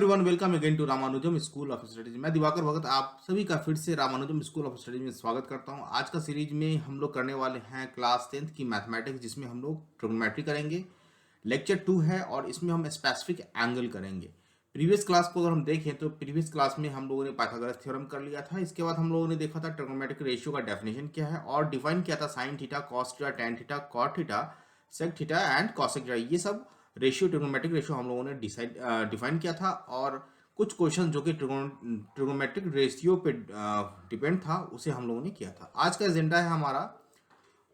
Everyone, welcome again to Ramanujam school of studies. मैं दिवाकर भगत आप सभी का फिर से रामानुजम स्कूल ऑफ स्टडीज में स्वागत करता हूं। आज का सीरीज में हम लोग करने वाले हैं क्लास 10th की मैथमेटिक्स, जिसमें हम लोग ट्रिग्नोमेट्री करेंगे। लेक्चर 2 है और इसमें हम स्पेसिफिक एंगल करेंगे। प्रीवियस क्लास को अगर हम देखें तो प्रीवियस क्लास में हम लोगों ने पाइथागोरस थ्योरम कर लिया था। इसके बाद हम लोगों ने देखा था ट्रिग्नोमेट्रिक रेशियो का डेफिनेशन क्या है और डिफाइन किया था sine theta, cos theta, tan theta, cot theta, sec theta and cosec theta. ये सब रेशियो, ट्रिग्नोमेट्रिक रेशियो हम लोगों ने डिफाइन किया था और कुछ क्वेश्चन जो कि ट्रिग्नोमेट्रिक रेशियो पे डिपेंड था उसे हम लोगों ने किया था। आज का एजेंडा है हमारा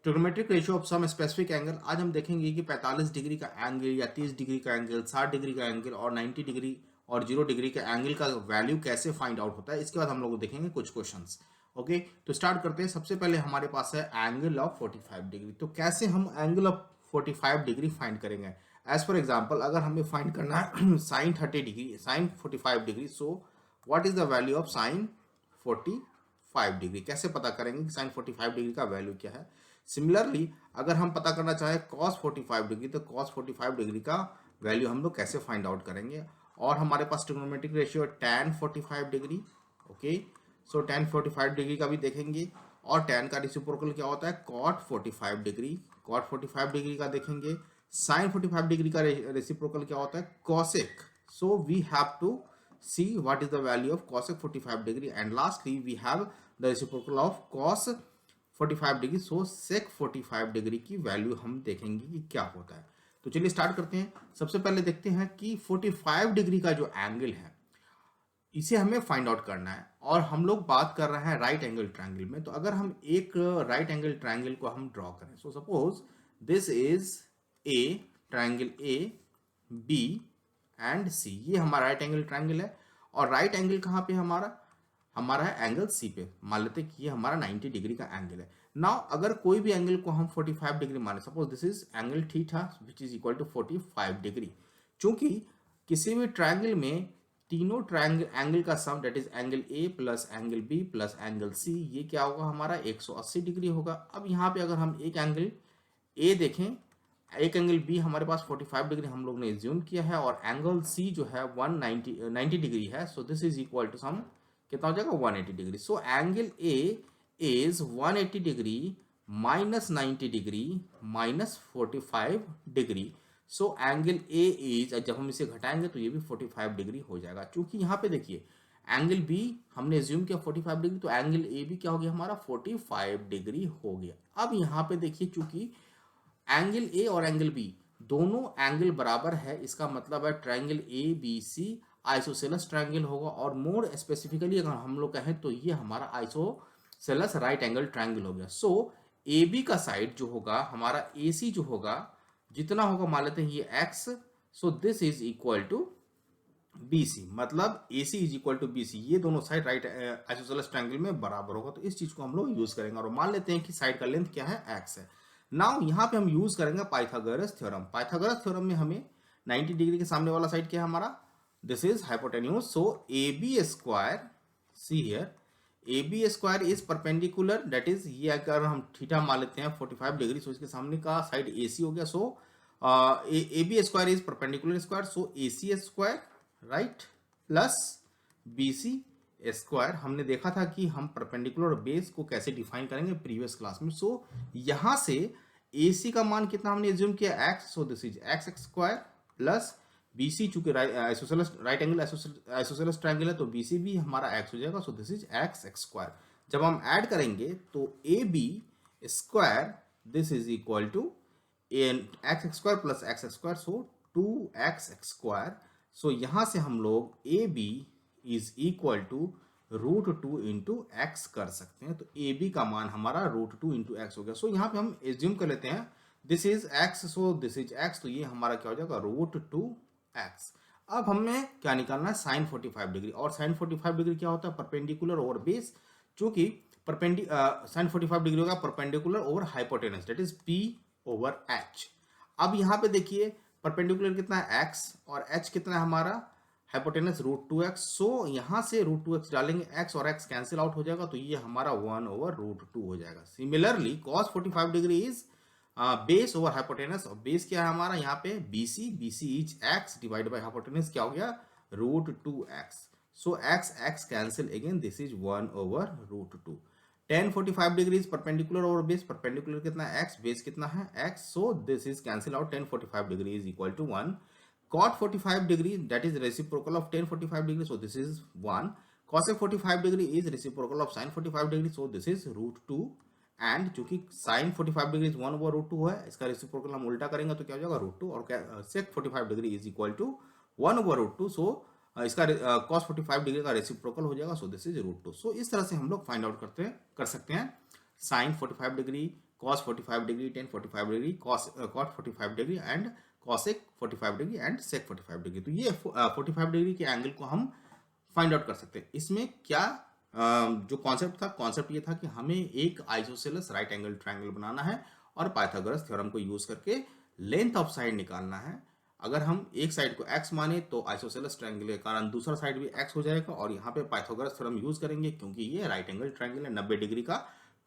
trigonometric ratio of some specific angle. आज हम देखेंगे कि 45 डिग्री का एंगल या 30 डिग्री का एंगल, 60 डिग्री का एंगल और 90 डिग्री और 0 डिग्री का एंगल का वैल्यू कैसे फाइंड आउट होता है। इसके बाद हम लोग देखेंगे कुछ क्वेश्चंस। ओके, तो स्टार्ट करते हैं। सबसे पहले हमारे पास है एंगल ऑफ 45 डिग्री। तो कैसे हम एंगल ऑफ 45 डिग्री फाइंड करेंगे? एज फॉर एग्जाम्पल, अगर हमें फाइंड करना है sine 30 degree, sine 45 degree, so what is the value of sine 45 degree? कैसे पता करेंगे कि साइन 45 डिग्री का वैल्यू क्या है? सिमिलरली अगर हम पता करना चाहें कॉस 45 डिग्री, तो कॉस 45 डिग्री का वैल्यू हम लोग कैसे फाइंड आउट करेंगे? और हमारे पास trigonometric ratio tan 45 degree. Okay, so tan 45 degree का भी देखेंगे और tan का रेसिप्रोकल क्या होता है? cot 45 degree. cot 45 डिग्री का देखेंगे। sin 45 डिग्री का रेसिप्रोकल क्या होता है? cosec। So we have to see what is the value of cosec 45 degree, and lastly we have the reciprocal of cos 45 degree. So sec 45 degree की value हम देखेंगे कि क्या होता है। तो चलिए स्टार्ट करते हैं। सबसे पहले देखते हैं कि 45 डिग्री का जो एंगल है इसे हमें फाइंड आउट करना है और हम लोग बात कर रहे हैं राइट एंगल ट्रायंगल में। तो अगर हम एक राइट एंगल ट्रायंगल को हम ड्रॉ करें, so suppose this is a triangle, A B and C, ये हमारा राइट एंगल ट्रायंगल है। और राइट एंगल कहाँ पे हमारा है एंगल सी पे। मान लेते हैं कि ये हमारा 90 डिग्री का एंगल है। नाउ अगर कोई भी एंगल को हम 45 डिग्री माने, suppose this is angle theta which is equal to 45 degree. चूंकि किसी भी ट्रायंगल में तीनों ट्रायंगल एंगल का sum, that is angle A plus angle B plus angle C, ये क्या होगा? हमारा 180 डिग्री होगा। अब यहाँ पे अगर हम एक एंगल ए देखें, एक एंगल बी हमारे पास 45 डिग्री हम लोग ने एज्यूम किया है और एंगल सी जो है 90 डिग्री है। So this is equal to sum कितना हो जाएगा? 180 degree. So angle A is 180 degree minus 90 degree minus 45 degree. So angle A is, जब हम इसे घटाएंगे तो ये भी 45 डिग्री हो जाएगा। क्योंकि यहाँ पे देखिए एंगल बी हमने एज्यूम किया 45 डिग्री, तो एंगल ए भी क्या हो गया? हमारा 45 डिग्री हो गया। अब यहाँ पे देखिए, चूंकि एंगल ए और एंगल बी दोनों एंगल बराबर है, इसका मतलब है triangle A B C isosceles triangle होगा। और मोर स्पेसिफिकली अगर हम लोग कहें तो ये हमारा आइसोसेलेस राइट एंगल ट्रायंगल हो गया। सो ए बी का साइड जो होगा हमारा, ए सी जो होगा, जितना होगा मान लेते हैं ये X. So this is equal to B C, मतलब A C is equal to B C. ये दोनों साइड राइट आइसोसेलेस ट्रायंगल में बराबर होगा। तो इस चीज को हम लोग यूज करेंगे और मान लेते हैं कि साइड का लेंथ क्या है? एक्स है। नाउ यहाँ पे हम यूज करेंगे पाइथागोरस थ्योरम। पाइथागोरस थ्योरम में हमें 90 डिग्री के सामने वाला साइड क्या है हमारा? This is hypotenuse. So A B square, C here, A B square is perpendicular, that is, ये अगर हम थीटा मान लेते हैं 45 डिग्री, सो इसके सामने का साइड ए सी हो गया। So A B square is perpendicular square, so A C square right plus B C square. हमने देखा था कि हम परपेंडिकुलर बेस को कैसे डिफाइन करेंगे प्रीवियस क्लास में। सो यहां से ए सी का मान कितना हमने एज्यूम किया? X. So this is X square plus B C, चूंकि राइट एंगल आइसोसेलेस ट्रायंगल है तो बी सी भी हमारा एक्स हो जाएगा। So this is X square. जब हम ऐड करेंगे तो A B square this is equal to X square plus X square, so 2x square. So यहां से हम लोग A B is equal to √2 into X कर सकते हैं। तो ए बी का मान हमारा √2 इंटू एक्स हो गया। सो यहाँ पे हम एज्यूम कर लेते हैं this is x, so this is x, तो ये हमारा क्या हो जाएगा? √2 एक्स। अब हमें क्या निकालना है? Sine 45 degree. और साइन 45 डिग्री क्या होता है? Perpendicular over base. चूंकि साइन 45 डिग्री होगा perpendicular over hypotenuse, that is P over H. अब यहाँ पे देखिए परपेंडिकुलर कितना है? एक्स, और एच कितना है हमारा? Hypotenuse √2x। सो यहां से √2x डालेंगे, एक्स और एक्स कैंसिल आउट हो जाएगा, तो ये हमारा 1/√2 हो जाएगा। Similarly cos 45 degree is base over hypotenuse, और बेस क्या है हमारा यहाँ पे? BC। BC is X divide by hypotenuse क्या हो गया? Root two X. So x cancel again. This is 1 over root 2. tan 45 degree is perpendicular over base. Perpendicular कितना है x, base कितना है x. So this is cancel out. tan 45 degree is equal to 1. cot 45 degree, that is reciprocal of tan 45 degree. So this is 1. cosec 45 degree is reciprocal of sin 45 degree. So this is root 2. And चूंकि sin 45 degree 1 over root 2 है, इसका reciprocal हम उल्टा करेंगे तो क्या हो जाएगा रूट 2. और sec 45 degree is equal to 1 over root 2. So इसका cos 45 डिग्री का रेसिप्रोकल हो जाएगा. So this is root 2. So इस तरह से हम लोग फाइंड आउट कर सकते हैं sin 45 degree, cos 45 degree, tan 45 degree, cot 45 degree and cosec 45 degree and sec 45 degree. तो ये 45 डिग्री के एंगल को हम फाइंड आउट कर सकते हैं. इसमें क्या जो कॉन्सेप्ट ये था कि हमें एक आइसोसेलेस राइट एंगल ट्रायंगल बनाना है और पाइथागोरस थ्योरम को यूज करके लेंथ ऑफ साइड निकालना है. अगर हम एक साइड को x माने तो आइसोसेलेस ट्रायंगल के कारण दूसरा साइड भी x हो जाएगा. और यहाँ पे पाइथागोरस थ्योरम यूज करेंगे क्योंकि ये राइट एंगल ट्रायंगल है, 90 डिग्री का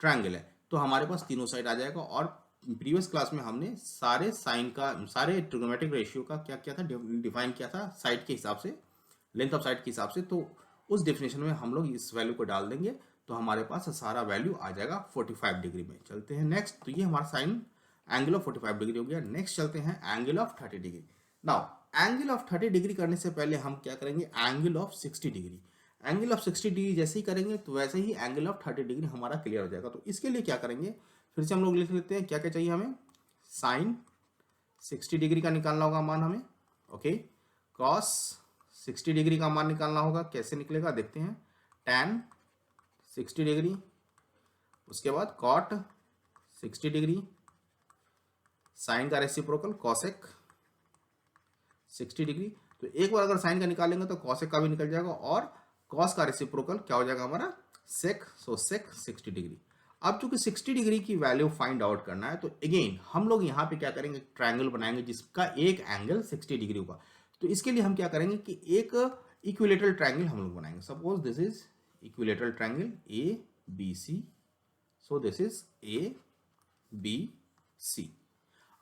ट्रायंगल है. तो हमारे पास तीनों साइड आ जाएगा. और प्रीवियस क्लास में हमने सारे ट्रिग्नोमेट्रिक रेशियो का क्या किया था, डिफाइन किया था साइड के हिसाब से, लेंथ ऑफ साइड के हिसाब से. तो उस डेफिनेशन में हम लोग इस वैल्यू को डाल देंगे तो हमारे पास सारा वैल्यू आ जाएगा 45 डिग्री में. चलते हैं नेक्स्ट. तो ये हमारा साइन एंगल ऑफ 45 डिग्री हो गया. नेक्स्ट चलते हैं angle of 30 degree. Now angle of 30 degree करने से पहले हम क्या करेंगे, angle of 60 degree. Angle of 60 degree जैसे ही करेंगे तो वैसे ही एंगल ऑफ 30 डिग्री हमारा क्लियर हो जाएगा. तो इसके लिए क्या करेंगे, फिर से हम लोग लिख लेते हैं क्या क्या चाहिए हमें. साइन 60 डिग्री का निकालना होगा मान हमें. ओके. कॉस 60 डिग्री का मान निकालना होगा. कैसे निकलेगा देखते हैं. tan 60 डिग्री, उसके बाद cot 60 डिग्री, साइन का रेसिप्रोकल cosec 60 डिग्री. तो एक बार अगर साइन का निकालेंगे तो cosec का भी निकल जाएगा और cos का रेसिप्रोकल क्या हो जाएगा हमारा sec. सो sec 60 डिग्री. अब चूंकि 60 डिग्री की वैल्यू फाइंड आउट करना है तो अगेन हम लोग यहाँ पे क्या करेंगे, ट्रायंगल बनाएंगे जिसका एक एंगल 60 डिग्री होगा. तो इसके लिए हम क्या करेंगे कि एक इक्विलेटरल ट्रायंगल हम लोग बनाएंगे. Suppose this is equilateral triangle A B C. So this is A B C.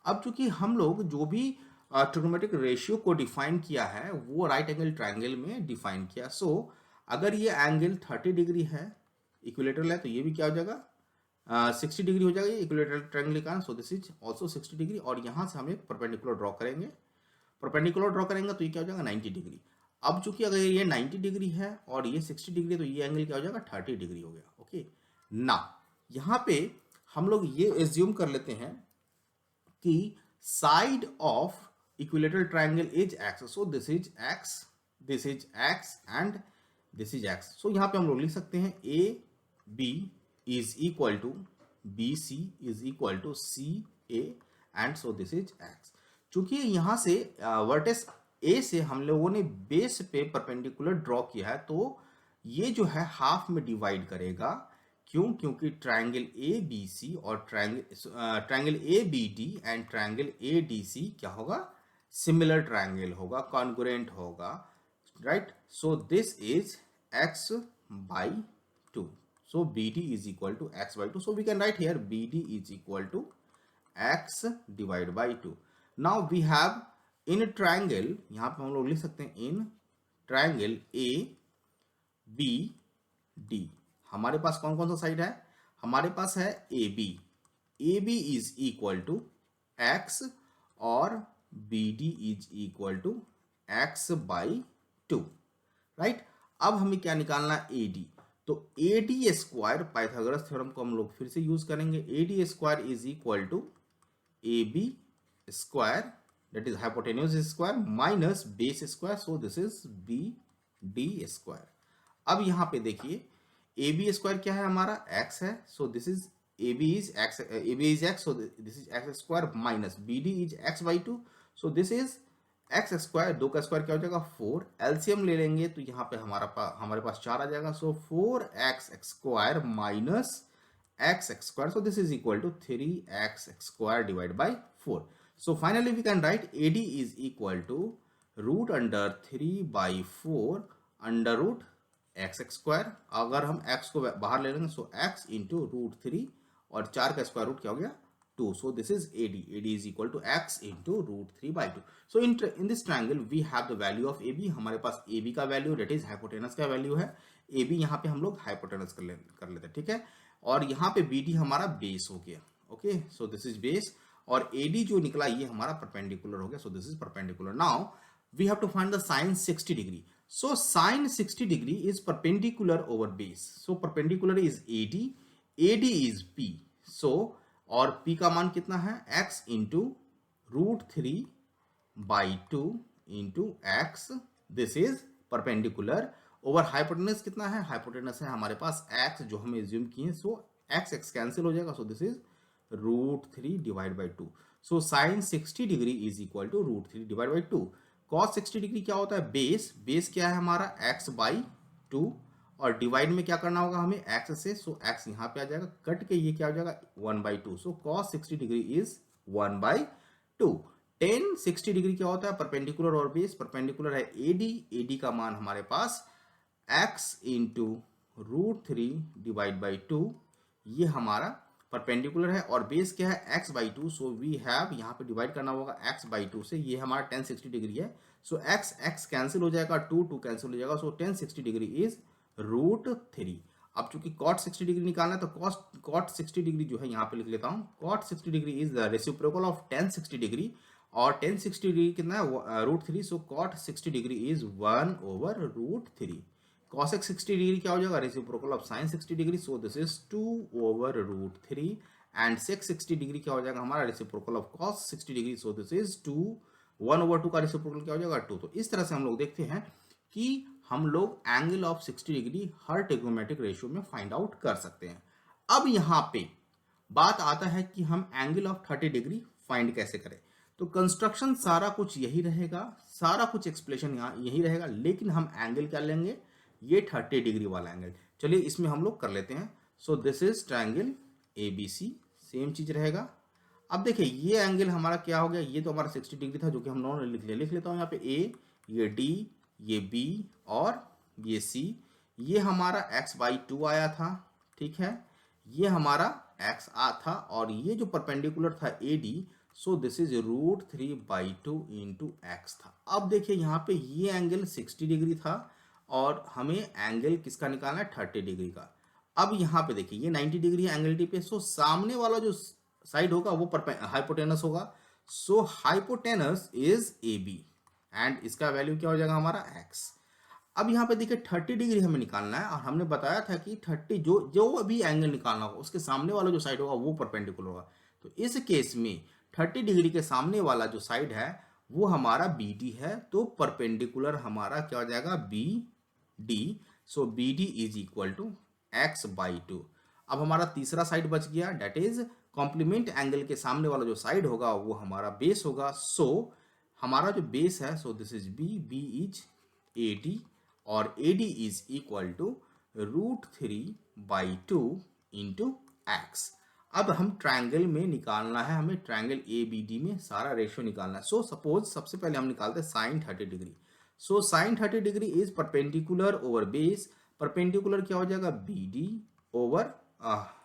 अब चूंकि हम लोग जो भी ट्रिग्नोमेट्रिक रेशियो को डिफाइन किया है वो राइट एंगल ट्रायंगल में डिफाइन किया. सो अगर ये एंगल 30 डिग्री है, इक्विलेटरल है, तो ये भी क्या हो जाएगा 60 डिग्री हो जाएगा इक्विलेटरल ट्रायंगल का. सो दिस इज ऑल्सो 60 डिग्री. और यहाँ से हम एक परपेंडिकुलर ड्रॉ करेंगे. परपेंडिकुलर ड्रॉ करेंगे तो ये क्या हो जाएगा 90 डिग्री. अब चूंकि अगर ये 90 डिग्री है और ये 60 डिग्री है तो ये एंगल क्या हो जाएगा 30 डिग्री हो गया. ओके. ना यहाँ पे हम लोग ये एज्यूम कर लेते हैं कि side of equilateral triangle is x. So this is x, this is x and this is x. So यहाँ पे हम लोग लिख सकते हैं A B is equal to B C is equal to C A and so this is x. चूंकि यहाँ से वर्टेक्स ए से हम लोगों ने बेस पे परपेंडिकुलर ड्रॉ किया है तो ये जो है हाफ में डिवाइड करेगा. क्यों? क्योंकि ट्रायंगल ए बी सी और triangle A B D and triangle A D C क्या होगा, सिमिलर ट्रायंगल होगा, कॉन्ग्रुएंट होगा, right. So this is x by 2. So BD is equal to x by 2. So we can write here BD is equal to x divided by 2. Now we have in a triangle, यहाँ पे हम लोग लिख सकते हैं in triangle A B D. हमारे पास कौन कौन सा साइड है, हमारे पास है AB. AB is equal to x और BD is equal to x by 2, right. अब हमें क्या निकालना है AD. तो AD स्क्वायर पाइथागोरस थ्योरम को हम लोग फिर से यूज करेंगे. AD square is equal to AB square that is hypotenuse square minus base square. So this is BD square. अब यहाँ पे देखिए AB स्क्वायर क्या है हमारा x है. So this is AB is x. So this is x square minus BD is x by 2. So this is X square, 2 का square क्या हो जाएगा 4. एलसीएम ले लेंगे तो यहाँ पे हमारे पास 4 आ जाएगा. So 4x square minus x square. So this is equal to 3x square divide by 4. So finally we can write AD is equal to root under 3 by 4 under root x square. अगर हम x को बाहर ले लेंगे सो x into root 3 और 4 का square root क्या हो गया 2. So this is AD. AD is equal to x into root 3 by 2. So in this triangle we have the value of AB. हमारे पास AB का वैल्यू that is hypotenuse का value है. AB यहाँ पे हम लोग hypotenuse कर लेते हैं, ठीक है. और यहाँ पे BD हमारा बेस हो गया. Okay, so this is base. और AD जो निकला ये हमारा परपेंडिकुलर हो गया. सो this is perpendicular. Now we have to find the sin 60 degree. So sin 60 degree is perpendicular over base. So perpendicular is AD. AD is P. So और P का मान कितना है? X into root 3 by 2 into X. This is perpendicular over hypotenuse कितना है? Hypotenuse है हमारे पास X जो हमें assume किए. So X cancel हो जाएगा. So this is root 3 divided by 2. So sin 60 degree is equal to root 3 divided by 2. cos 60 degree क्या होता है? बेस क्या है हमारा? x by 2. और डिवाइड में क्या करना होगा हमें? x से. सो x यहाँ पे आ जाएगा, कट के ये क्या हो जाएगा? 1/2. सो cos 60 degree is 1/2. tan 60 degree क्या होता है? परपेंडिकुलर और बेस. परपेंडिकुलर है AD का मान हमारे पास x into root 3 divide by 2. ये हमारा परपेंडिकुलर है. और बेस क्या है? x/2. सो वी हैव यहाँ पे डिवाइड करना होगा x/2 से. ये हमारा tan 60 डिग्री है. सो x कैंसिल हो जाएगा, 2 कैंसिल हो जाएगा. So tan 60 degree is root 3. अब चूंकि cot 60 डिग्री निकालना है तो cot 60 डिग्री जो है यहाँ पे लिख लेता हूँ. cot 60 degree is the reciprocal of tan 60 degree. और tan 60 डिग्री कितना है? Root 3. So cot 60 degree is 1/√3. cosec 60 degree क्या हो जाएगा? Reciprocal of sin 60 degree. So this is 2/√3. And sec 60 degree क्या हो जाएगा हमारा? Reciprocal of cos 60 degree. So this is 1/2 का रेसिप्रोकल क्या हो जाएगा? 2. तो इस तरह से हम लोग देखते हैं कि हम लोग angle of 60 degree her trigonometric ratio में फाइंड आउट कर सकते हैं. अब यहाँ पे बात आता है कि हम एंगल ऑफ 30 डिग्री फाइंड कैसे करें. तो कंस्ट्रक्शन सारा कुछ यही रहेगा, सारा कुछ एक्सप्लेनेशन यहाँ यही रहेगा, लेकिन हम एंगल क्या लेंगे? ये 30 डिग्री वाला एंगल. चलिए इसमें हम लोग कर लेते हैं. So this is triangle ABC. Same चीज रहेगा. अब देखिए ये एंगल हमारा क्या हो गया? ये तो हमारा 60 डिग्री था जो कि हम नॉर्मल लिख लेता हूँ यहाँ पे A, ये D, ये B और ये C. ये हमारा x/2 आया था, ठीक है. ये हमारा x था और ये जो परपेंडिकुलर था AD. So this is root 3/2 into x था. अब देखिए यहाँ पे ये एंगल 60 डिग्री था और हमें एंगल किसका निकालना है? 30 डिग्री का. अब यहाँ पे देखिए ये 90 डिग्री है एंगल टी पे. सो सामने वाला जो साइड होगा वो हाइपोटेनस होगा. सो हाइपोटेनस इज AB एंड इसका वैल्यू क्या हो जाएगा हमारा? x. अब यहाँ पे देखिए 30 डिग्री हमें निकालना है और हमने बताया था कि 30 जो अभी एंगल निकालना होगा उसके सामने वाला जो साइड होगा वो परपेंडिकुलर होगा. तो इस केस में 30 डिग्री के सामने वाला जो साइड है वो हमारा BD है. तो परपेंडिकुलर हमारा क्या हो जाएगा? BD. So BD is equal to x/2. अब हमारा तीसरा साइड बच गया, डेट इज कॉम्प्लीमेंट एंगल के सामने वाला जो साइड होगा वो हमारा बेस होगा. सो हमारा जो बेस है, so this is B is AD और AD is equal to root 3/2 into x. अब हम ट्रायंगल में निकालना है, हमें ट्रायंगल ABD में सारा रेशियो निकालना है. सो सपोज सबसे पहले हम निकालते हैं sine 30 degree. So sine 30 degree is perpendicular over base. Perpendicular क्या हो जाएगा? BD over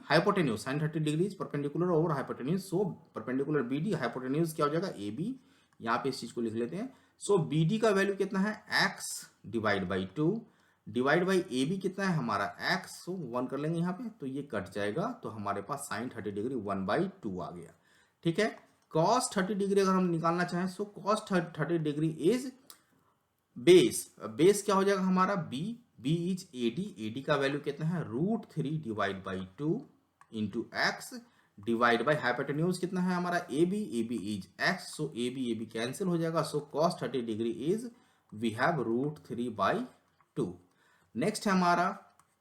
hypotenuse. Sine 30 degree is perpendicular over hypotenuse. So perpendicular BD, hypotenuse क्या हो जाएगा? AB. यहाँ पे इस चीज को लिख लेते हैं. सो BD का वैल्यू कितना है? x divide by 2 divide by AB कितना है हमारा? x. सो 1 कर लेंगे यहाँ पे तो ये कट जाएगा. तो हमारे पास साइन 30 डिग्री 1/2 आ गया, ठीक है. cos 30 डिग्री अगर हम निकालना चाहें so cos 30 degree is base क्या हो जाएगा हमारा? B इज AD का वैल्यू कितना है? Root 3 divide by 2 into x divide by hypotenuse कितना है हमारा? AB is x. So AB cancel हो जाएगा. So cos 30 degree is we have root 3/2. Next है हमारा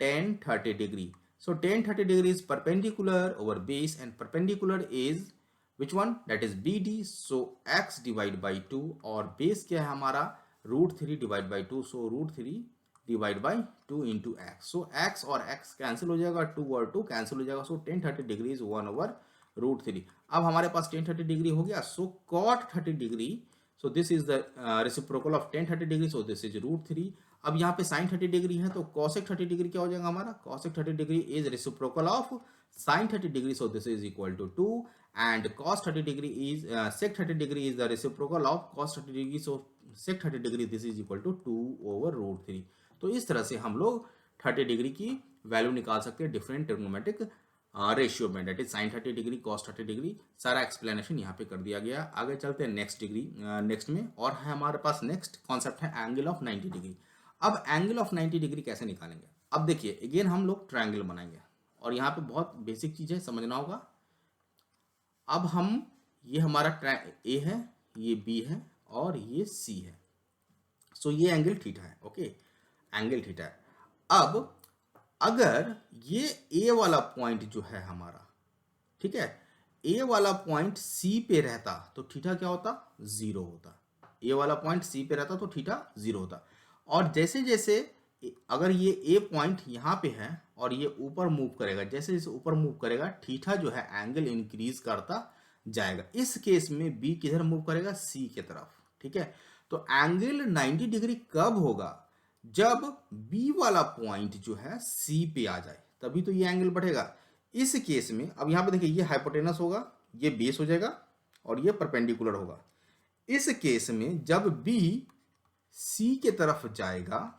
tan 30 degree. So tan 30 degree is perpendicular over base and perpendicular is which one? That is BD. So x divide by 2 और base क्या है हमारा? Root 3 divide by 2. So root 3 divide by 2 into x. So x और x cancel हो जाएगा, 2 और 2 cancel हो जाएगा. So tan 30 degree is 1/√3. अब हमारे पास tan 30 डिग्री हो गया. So cot 30 degree. So this is the reciprocal of tan 30 degree. So this is root 3. अब यहाँ पे sin 30 डिग्री है तो cosec 30 डिग्री क्या हो जाएगा हमारा? cosec 30 degree is reciprocal of sin 30 degree. So this is equal to 2 and cos 30 degree is sec 30 degree is the reciprocal of cos 30 degree, so sec 30 degree this is equal to 2 over root 3। तो इस तरह से हम लोग 30 degree की value निकाल सकते हैं डिफरेंट ट्रिग्नोमेट्रिक रेशियो में, that is sine 30 degree cos 30 degree. सारा एक्सप्लेनेशन यहाँ पे कर दिया गया। आगे चलते हैं नेक्स्ट में, और है हमारे पास नेक्स्ट कॉन्सेप्ट है एंगल ऑफ 90 डिग्री। अब एंगल ऑफ 90 डिग्री कैसे निकालेंगे? अब देखिए अगेन हम लोग ट्रायंगल बनाएंगे, और यहाँ पे बहुत बेसिक चीज़ है, समझना होगा। अब हम ये हमारा ए है, ये बी है और ये सी है, सो ये एंगल थीटा है। ओके, एंगल थीटा है। अब अगर ये ए वाला पॉइंट जो है हमारा, ठीक है, ए वाला पॉइंट सी पे रहता तो थीटा क्या होता? 0 होता। ए वाला पॉइंट सी पे रहता तो थीटा 0 होता। और जैसे जैसे अगर ये ए पॉइंट यहाँ पे है और ये ऊपर मूव करेगा, जैसे जैसे ऊपर मूव करेगा थीटा जो है एंगल इंक्रीज करता जाएगा। इस केस में बी किधर मूव करेगा? सी की तरफ। ठीक है, तो एंगल 90 डिग्री कब होगा? जब बी वाला पॉइंट जो है सी पे आ जाए, तभी तो ये एंगल बढ़ेगा। इस केस में अब यहाँ पे देखिए, ये हाइपोटेनस होगा, ये बेस हो जाएगा और ये परपेंडिकुलर होगा। इस केस में जब बी सी के तरफ जाएगा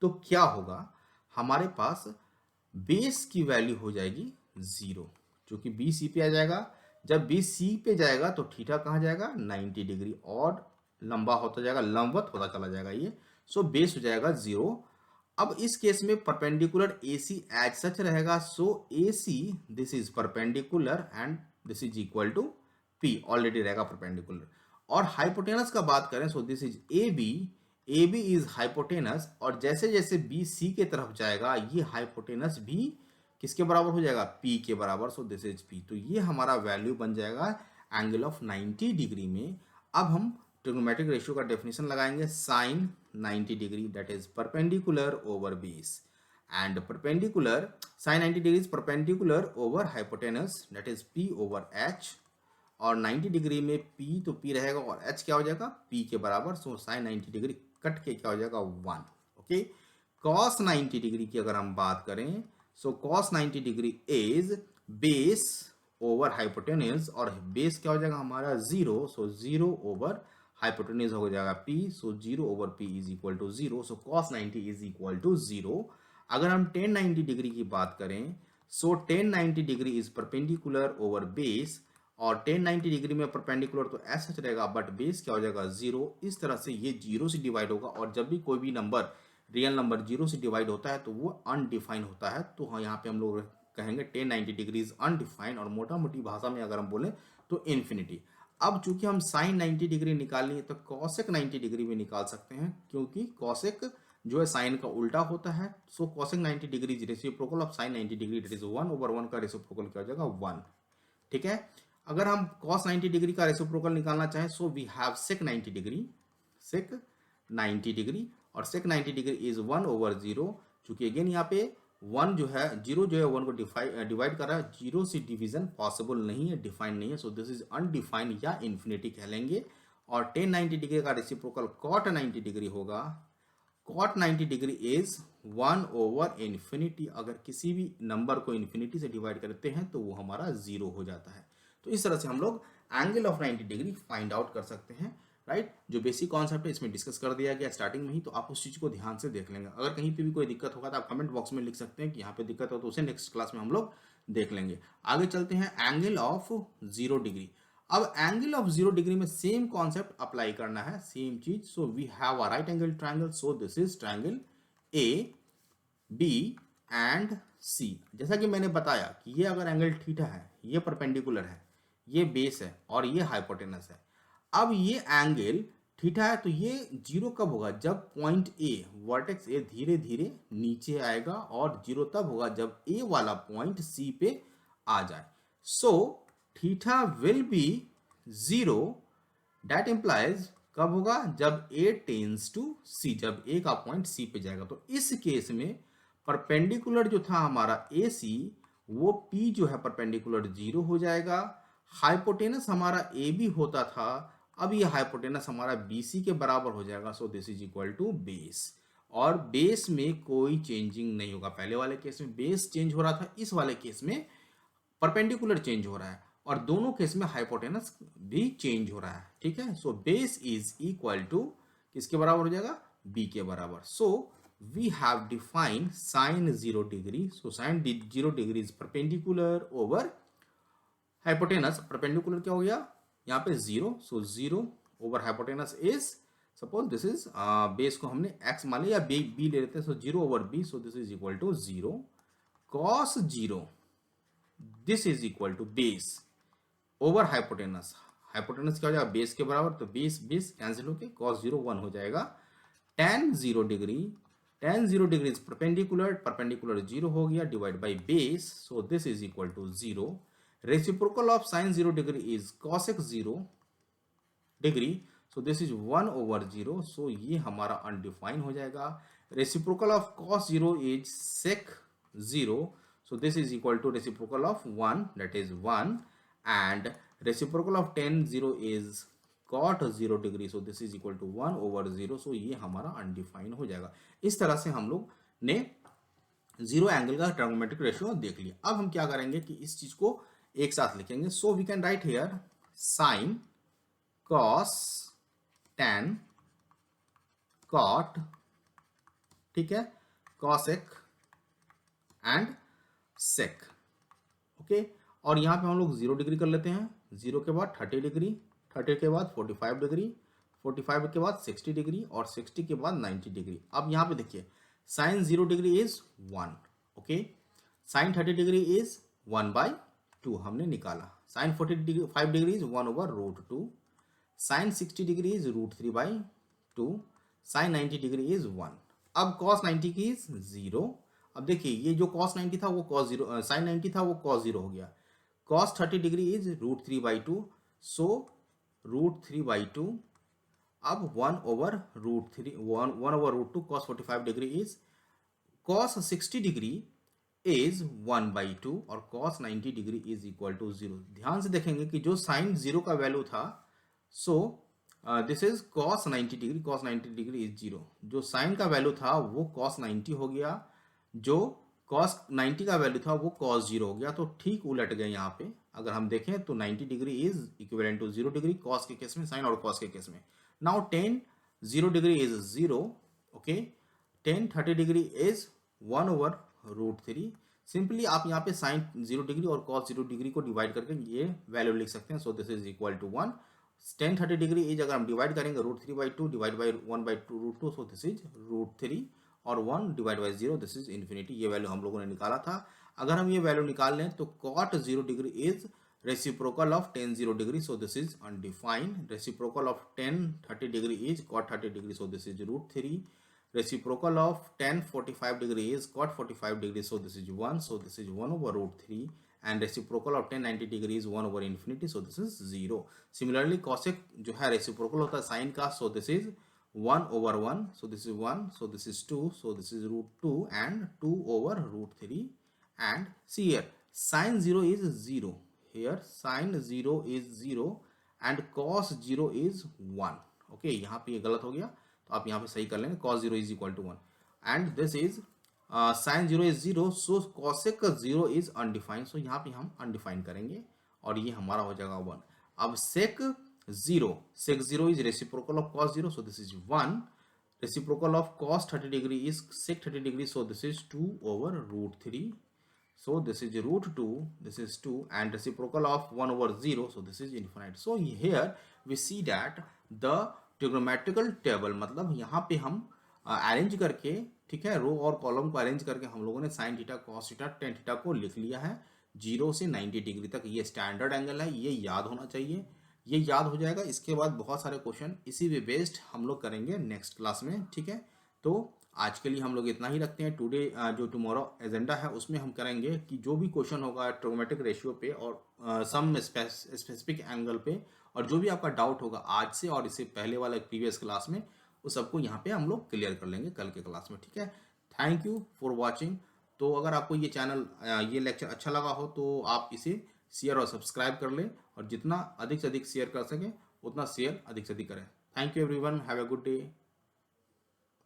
तो क्या होगा? हमारे पास बेस की वैल्यू हो जाएगी 0, क्योंकि बी सी पे आ जाएगा। जब बी सी पे जाएगा तो थीटा कहाँ जाएगा? 90 डिग्री, और लंबा होता जाएगा, लंबवत होता चला जाएगा ये। सो बेस हो जाएगा 0। अब इस केस में perpendicular A C as such रहेगा, so A C this is perpendicular and this is equal to P, already रहेगा परपेंडिकुलर। और हाइपोटेनस का बात करें, so this is A B is hypotenuse, और जैसे जैसे बी सी के तरफ जाएगा ये हाइपोटेनस भी किसके बराबर हो जाएगा? पी के बराबर, सो दिस इज पी। तो ये हमारा वैल्यू बन जाएगा एंगल ऑफ 90 डिग्री में। अब हम ट्रिग्नोमेट्रिक रेशियो का डेफिनेशन लगाएंगे, sine 90 degree that is perpendicular over base, and perpendicular sine 90 degree is perpendicular over hypotenuse that is P over H, और 90 डिग्री में पी तो पी रहेगा और एच क्या हो जाएगा? पी के बराबर। सो साइन 90 डिग्री कट के क्या हो जाएगा? 1। ओके, कॉस 90 डिग्री की अगर हम बात करें, so cos 90 degree is base over hypotenuse, और बेस क्या हो जाएगा हमारा? 0, सो 0 ओवर हाइपोटेनस हो जाएगा p, so 0 over p is equal to 0, so cos 90 is equal to 0। अगर हम tan 90 डिग्री की बात करें, so tan 90 degree is perpendicular over base, और tan 90 डिग्री में परपेंडिकुलर तो ऐसा रहेगा, बट बेस क्या हो जाएगा? 0। इस तरह से ये 0 से डिवाइड होगा, और जब भी कोई भी नंबर रियल नंबर 0 से डिवाइड होता है तो वो अनडिफाइन होता है। तो हाँ, यहाँ पे हम लोग कहेंगे tan 90 डिग्री इज अनडिफाइंड, और मोटा मोटी भाषा में अगर हम बोलें तो इन्फिनिटी। अब चूंकि हम साइन 90 डिग्री निकालेंगे तो कॉसेक 90 डिग्री भी निकाल सकते हैं, क्योंकि कॉसेक जो है साइन का उल्टा होता है। So cosec 90 degree is reciprocal of sine 90 degree, that is 1 over 1 का रेसिप्रोकल क्या हो जाएगा? 1। ठीक है, अगर हम cos 90 डिग्री का रेसिप्रोकल निकालना चाहें, so we have sec 90 degree, sec 90 degree, और sec 90 डिग्री इज 1 ओवर 0, चूंकि अगेन यहाँ पे 1 जो है 0 जो है 1 को डिवाइड कर रहा है, 0 से डिवीजन पॉसिबल नहीं है, डिफाइंड नहीं है, सो दिस इज अनडिफाइंड या इन्फिनिटी कह लेंगे। और tan 90 डिग्री का रेसिप्रोकल cot 90 डिग्री होगा। cot 90 degree is 1 over infinity. अगर किसी भी नंबर को इन्फिनिटी से डिवाइड करते हैं तो वो हमारा 0 हो जाता है। तो इस तरह से हम लोग angle of 90 degree find out कर सकते हैं, राइट। जो बेसिक कॉन्सेप्ट है इसमें डिस्कस कर दिया गया स्टार्टिंग में ही, तो आप उस चीज़ को ध्यान से देख लेंगे। अगर कहीं पे भी कोई दिक्कत होगा तो आप कमेंट बॉक्स में लिख सकते हैं कि यहाँ पे दिक्कत हो, तो उसे नेक्स्ट क्लास में हम लोग देख लेंगे। आगे चलते हैं एंगल ऑफ 0 डिग्री। अब एंगल ऑफ 0 डिग्री में सेम कॉन्सेप्ट अप्लाई करना है, सेम चीज। So we have a right angle triangle, so this is triangle A B and C. जैसा कि मैंने बताया कि ये अगर एंगल थीटा है, ये परपेंडिकुलर है, ये बेस है और ये हाइपोटेनस है। अब ये एंगल थीटा है, तो ये 0 कब होगा? जब पॉइंट ए, वर्टेक्स ए धीरे धीरे नीचे आएगा, और 0 तब होगा जब ए वाला पॉइंट सी पे आ जाए। So theta will be 0, that implies कब होगा? जब ए टेंस टू सी, जब ए का पॉइंट सी पे जाएगा। तो इस केस में परपेंडिकुलर जो था हमारा ए सी, वो पी जो है परपेंडिकुलर 0 हो जाएगा। हाइपोटेनस हमारा ए बी होता था, अब ये हाइपोटेनस हमारा बी सी के बराबर हो जाएगा। So this is equal to base, और बेस में कोई चेंजिंग नहीं होगा। पहले वाले केस में बेस चेंज हो रहा था, इस वाले केस में परपेंडिकुलर चेंज हो रहा है। और दोनों केस में हाइपोटेनस भी चेंज हो रहा है, ठीक है। So base is equal to किसके बराबर हो जाएगा, बी के बराबर। So we have define sine 0 degree. So sine 0 degree is perpendicular over hypotenuse. Perpendicular क्या हो गया यहाँ पे 0, so 0 over hypotenuse is, suppose this is base को हमने x मान लिया या बी ले लेते हैं, सो 0 ओवर बी, so this is equal to 0 cos 0, this is equal to base over hypotenuse. Hypotenuse क्या हो जाएगा, बेस के बराबर, तो बेस बेस कैंसिल होके cos 0 1 हो जाएगा। tan 0 degree, tan 0 degree is perpendicular, perpendicular 0 हो गया divide by base, so this is equal to 0। Reciprocal of sine 0 degree is cosec 0 degree, so this is 1 over 0, सो ये हमारा अनडिफाइन हो जाएगा। Reciprocal of cos 0 is sec 0, so this is equal to reciprocal of 1, that is 1, and reciprocal of tan 0 is cot 0 degree, so this is equal to 1 over 0, so ये हमारा undefine हो जाएगा। इस तरह से हम लोग ने जीरो एंगल का ट्रिग्नोमेट्रिक रेशियो देख लिया। अब हम क्या करेंगे कि इस चीज को एक साथ लिखेंगे। So we can write here sine cos tan cot, ठीक है, cosec एंड sec, ओके। और यहाँ पे हम लोग 0 डिग्री कर लेते हैं, 0 के बाद 30 डिग्री, 30 के बाद 45 डिग्री, 45 के बाद 60 डिग्री और 60 के बाद 90 डिग्री। अब यहाँ पे देखिए sine 0 degree is 1, okay, sine 30 degree is 1/2 हमने निकाला, sine 45 degree is 1 over √2, sine 60 degree is √3/2, sine 90 degree is 1। अब cos 90 की इज 0। अब देखिए ये जो cos 90 था वो cos 0, साइन 90 था वो cos 0 हो गया। cos 30 डिग्री इज √3/2, सो √3/2, अब 1 over √2 cos 45 degree is, cos 60 degree is 1/2 और cos 90 degree is equal to 0। ध्यान से देखेंगे कि जो साइन 0 का वैल्यू था, सो this is cos 90 degree, cos 90 degree is 0, जो साइन का वैल्यू था वो cos 90 हो गया, जो cos 90 का वैल्यू था वो cos 0 हो गया, तो ठीक उलट गए यहाँ पे। अगर हम देखें तो 90 degree is equivalent to 0 degree cos के केस में, साइन और cos के केस में। Now tan 0 degree is 0, okay, tan 30 degree is 1 over √3। Simply आप यहाँ पे साइन 0 डिग्री और cos 0 डिग्री को डिवाइड करके ये वैल्यू लिख सकते हैं, so this is equal to 1। tan 30 degree is अगर हम डिवाइड करेंगे √3/2 divide by 1/2 √2, so this is √3 और 1 divide by 0, this is infinity. ये वैल्यू हम लोगों ने निकाला था। अगर हम ये वैल्यू निकाल लें तो cot 0 degree is reciprocal of tan 0 degree, so this is undefined. Reciprocal of tan 30 degree is cot 30 degree, so this is √3। Reciprocal of tan 45 degree is cot 45 degree, so this is 1, so this is 1 over √3, and reciprocal of tan 90 degree is 1 over infinity, so this is 0। Similarly cosec जो है reciprocal होता है sign का, सो this is 1 over 1, so this is 1, so this is 2, so this is √2 and 2 over √3, and see here sin 0 is 0, here sin 0 is 0 and cos 0 is 1, okay, यहाँ पे ये गलत हो गया तो आप यहाँ पे सही कर लेंगे, cos 0 is equal to 1 and this is sin 0 is 0, so cosec 0 is undefined, so यहाँ पे हम undefined करेंगे और ये हमारा हो जाएगा 1। अब sec 0 is reciprocal of cos 0, so this is 1. Reciprocal of cos 30 degree is sec 30 degree, so this is 2 over √3. So this is √2, this is 2, and reciprocal of 1 over 0, so this is infinite. So here we see that the trigonometrical table, मतलब यहाँ पे हम arrange करके, ठीक है, रो और column को arrange करके हम लोगों ने sign theta, cos theta, tan theta को लिख लिया है। 0 से 90 डिग्री तक ये स्टैंडर्ड एंगल है, ये याद होना चाहिए। ये याद हो जाएगा, इसके बाद बहुत सारे क्वेश्चन इसी पे बेस्ड हम लोग करेंगे नेक्स्ट क्लास में, ठीक है। तो आज के लिए हम लोग इतना ही रखते हैं। टुडे जो टुमारो एजेंडा है उसमें हम करेंगे कि जो भी क्वेश्चन होगा ट्रिग्नोमेट्रिक रेशियो पे और सम स्पेसिफिक एंगल पे, और जो भी आपका डाउट होगा आज से और इससे पहले वाला प्रीवियस क्लास में, उस सबको यहाँ पे हम लोग क्लियर कर लेंगे कल के क्लास में, ठीक है। Thank you for watching. तो अगर आपको ये चैनल ये लेक्चर अच्छा लगा हो तो आप इसे शेयर और सब्सक्राइब कर लें, और जितना अधिक से अधिक शेयर कर सकें उतना शेयर अधिक से अधिक करें। Thank you everyone, have a good day,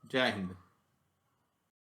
जय हिंद।